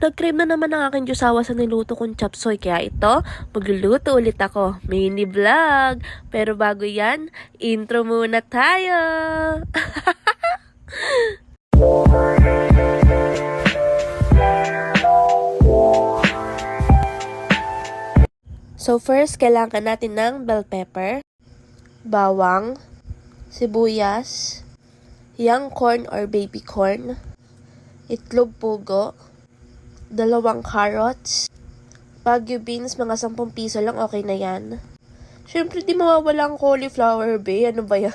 Nag-crave na naman ang aking jusawa sa niluto kong chapsoy. Kaya ito, magluluto ulit ako. Mini vlog. Pero bago yan, intro muna tayo. So first, kailangan natin ng bell pepper, bawang, sibuyas, young corn or baby corn, itlog pugo, 2 carrots, Baguio beans, mga 10 piso lang, okay na yan. Syempre, di mawawala ang cauliflower, be. Ano ba yan?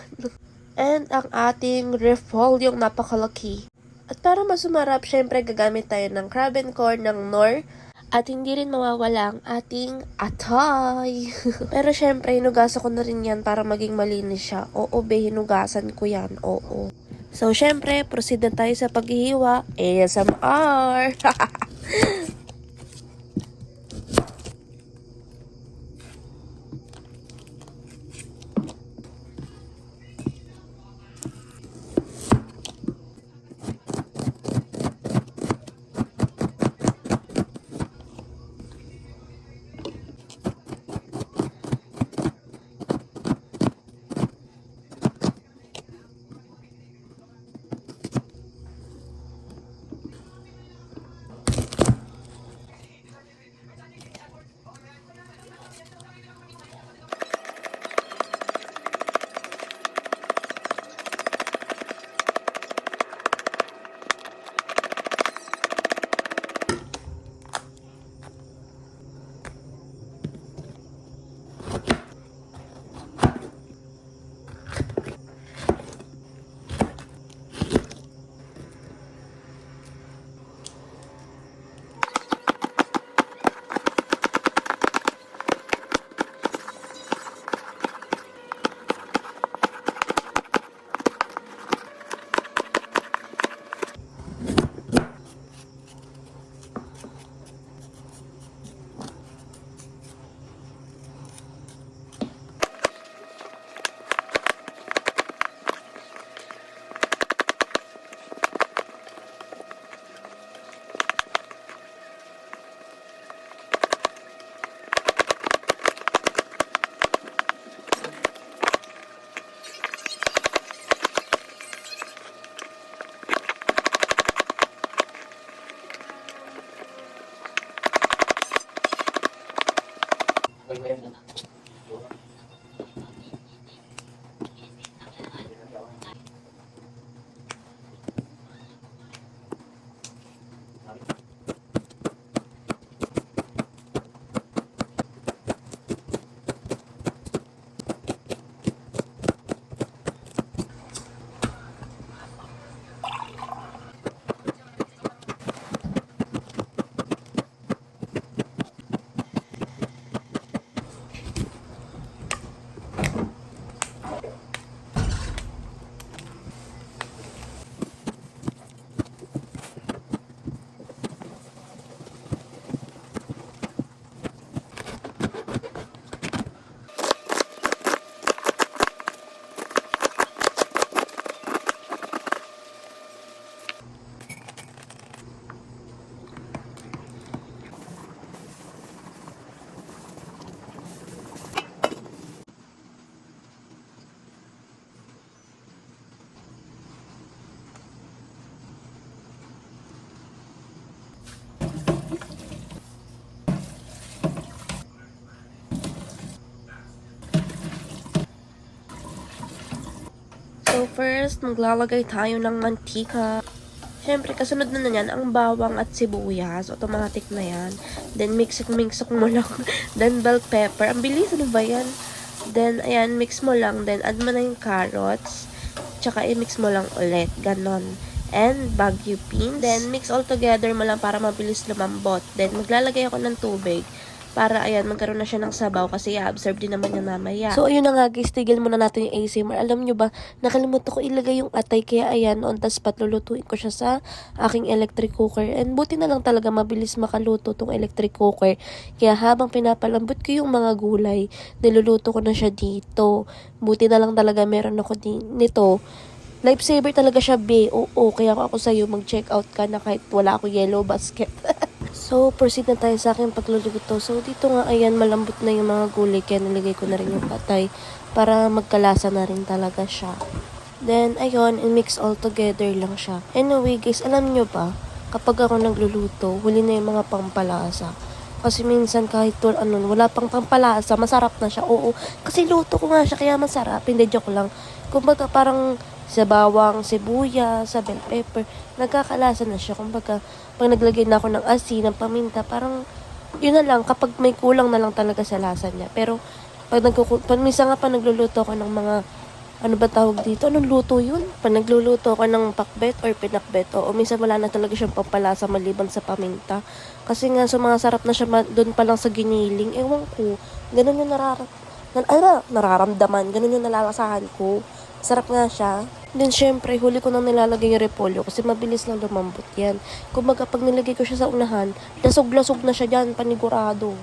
And ang ating repolyo, yung napakalaki. At para mas sumarap, syempre, gagamit tayo ng crab and corn ng Knorr. At hindi rin mawawala ang ating atay. Pero syempre, hinugasan ko na rin yan para maging malinis siya. Oo, be, hinugasan ko yan. Oo. So, syempre, proceed na tayo sa paghihiwa. ASMR! So first, maglalagay tayo ng mantika. Siyempre, kasunod na yan ang bawang at sibuyas. Automatic na yan. Then, mix mo lang. Then, bell pepper. Ang bilis, ano ba yan? Then, ayan, mix mo lang. Then, add mo na yung carrots. Tsaka, i-mix mo lang ulit. Ganon. And, Baguio beans. Then, mix all together mo lang para mabilis lumambot. Then, maglalagay ako ng tubig. Para, ayan, magkaroon na siya ng sabaw kasi i-absorb din naman yan mamaya. So, ayun na nga guys, tigil muna natin yung ASMR. Alam nyo ba, nakalimutan ko ilagay yung atay. Kaya, ayan, on the spot, lulutuin ko siya sa aking electric cooker. And buti na lang talaga mabilis makaluto tong electric cooker. Kaya habang pinapalambot ko yung mga gulay, niluluto ko na siya dito. Buti na lang talaga meron ako nito. Lifesaver talaga siya, be. Oo, kaya ako sa'yo mag-check out ka na kahit wala ako yellow basket. So, proceed na tayo sa aking pagluluto. So, dito nga, ayan, malambot na yung mga gulay. Kaya nilagay ko na rin yung patay para magkalasa na rin talaga siya. Then, ayun, i-mix all together lang siya. Anyway, guys, alam nyo ba, kapag ako nagluluto, huli na yung mga pampalasa. Kasi minsan kahit wala pang pampalasa, masarap na siya. Oo, kasi luto ko nga siya, kaya masarap. Hindi, joke lang. Kumbaga, parang sa bawang, sibuyas, sa bell pepper, nagkakalasa na siya. Kumbaga, pag naglagay na ako ng asin, ng paminta, parang, yun na lang, kapag may kulang na lang talaga sa lasa niya. Pero, minsan nga pa nagluluto ako ng mga, ano ba tawag dito? Anong luto yun? Pag nagluluto ako ng pakbet or pinakbet, o minsan wala na talaga siyang pampalasa maliban sa paminta. Kasi nga, sumasarap na siya doon pa lang sa giniling. Ewan ko, ganun yung nararamdaman, ganun yung nalalasahan ko. Sarap nga siya. Then, syempre, huli ko nang nilalagay yung repolyo kasi mabilis lang lumambot yan. Kumbaga, pag nilagay ko siya sa unahan, lasog-lasog na siya dyan, panigurado.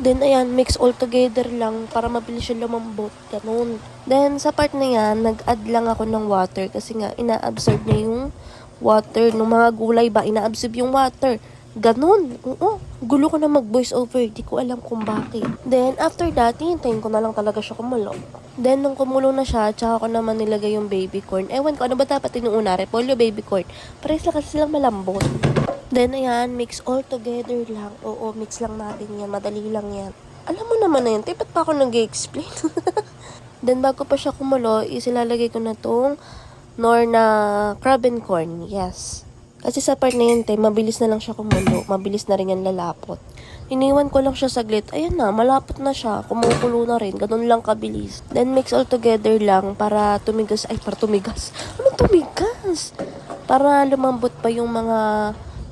Then, ayan, mix all together lang para mabilis siya lumambot. Ganun. Then, sa part na yan, nag-add lang ako ng water kasi nga, ina-absorb niya yung water. Nung mga gulay ba, ina-absorb yung water. Ganun. Oo. Gulo ko na mag-voice over. Di ko alam kung bakit. Then, after that, hintayin ko na lang talaga siya kumulo. Then, nung kumulo na siya, tsaka ko naman nilagay yung baby corn. Ewan ko, ano ba dapat inuuna? Repolyo, baby corn. Parehas lang kasi silang malambot. Then, ayan, mix all together lang. Oo, mix lang natin yan. Madali lang yan. Alam mo naman na yan. Ba't pa ako nag-explain? Then, bago pa siya kumulo, isilalagay ko na tong Norna crab and corn. Yes. Kasi sa part na yun, mabilis na lang siya kumulo. Mabilis na rin yan lalapot. Iniwan ko lang siya saglit. Ayan na, malapot na siya. Kumukulo na rin. Ganun lang kabilis. Then, mix all together lang para tumigas. Ay, para tumigas. Anong tumigas? Para lumambot pa yung mga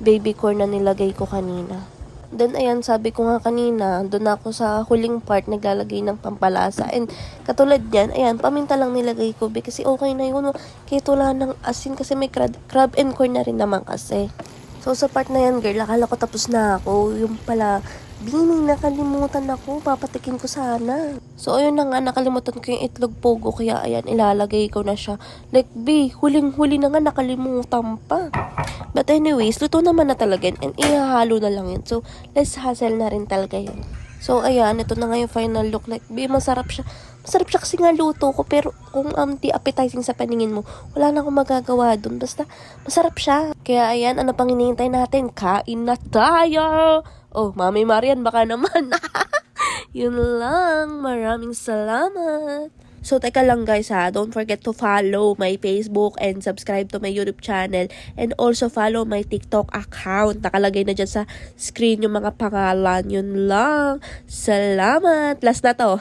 baby corn na nilagay ko kanina. Then, ayan, sabi ko nga kanina, doon ako sa huling part naglalagay ng pampalasa. And, katulad yan, ayan, paminta lang nilagay ko kasi okay na yun. Kaya wala ng asin kasi may crab and corn na rin naman kasi. So, sa part na yan, girl, akala ko tapos na ako. Yung pala, Bining, nakalimutan ako. Papatikin ko sana. So, ayun na nga, nakalimutan ko yung itlog pogo. Kaya, ayan, ilalagay ko na siya. Like, huling-huli na nga, nakalimutan pa. But anyways, luto naman na talaga yun. And ihahalo na lang yun. So, less hassle na rin talaga yun. So, ayan, ito na nga yung final look. Like, masarap siya. Masarap siya kasi nga luto ko. Pero, kung di appetizing sa paningin mo, wala na akong magagawa dun. Basta, masarap siya. Kaya, ayan, ano pang hinihintay natin? Kain na tayo! Oh, Mami Marian, baka naman. Yun lang. Maraming salamat. So, teka lang guys ha. Don't forget to follow my Facebook and subscribe to my YouTube channel. And also follow my TikTok account. Nakalagay na dyan sa screen yung mga pangalan. Yun lang. Salamat. Last na to.